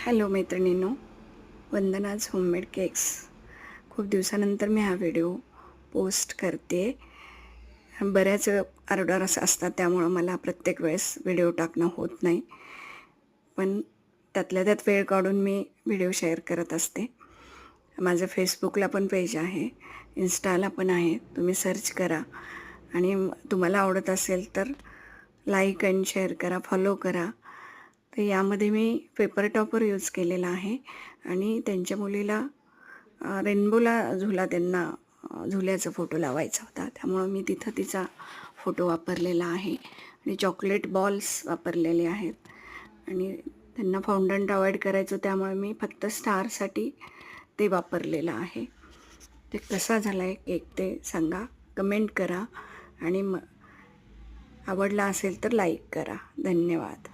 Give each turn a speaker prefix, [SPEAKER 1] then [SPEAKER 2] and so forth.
[SPEAKER 1] Hello मैत्रिणींनो, वंदनाज homemade cakes. खूप दिवसानंतर मी हा व्हिडिओ पोस्ट करते. बऱ्याच ऑर्डर्स असतात, त्यामुळं मला प्रत्येक वेळेस व्हिडिओ टाकणं होत नाही, पण त्यातल्या त्यात वेळ काढून मी व्हिडिओ शेअर करत असते. माझं फेसबुकला पण पेज आहे, इन्स्टाला पण आहे. तुम्ही सर्च करा आणि तुम्हाला आवडत असेल तर लाईक आणि शेअर करा, फॉलो करा. तर यामध्ये मी पेपर टॉपर यूज केलेला आहे आणि त्यांच्या मुलीला रेनबोला झुला त्यांना झुल्याचा फोटो लावायचा होता, त्यामुळं मी तिथं तिचा फोटो वापरलेला आहे आणि चॉकलेट बॉल्स वापरलेले आहेत आणि त्यांना फॉन्डंट अवॉइड करायचं, त्यामुळे मी फक्त स्टारसाठी ते वापरलेलं आहे. ते कसा झाला आहे केक ते सांगा, कमेंट करा आणि आवडला असेल तर लाईक करा. धन्यवाद.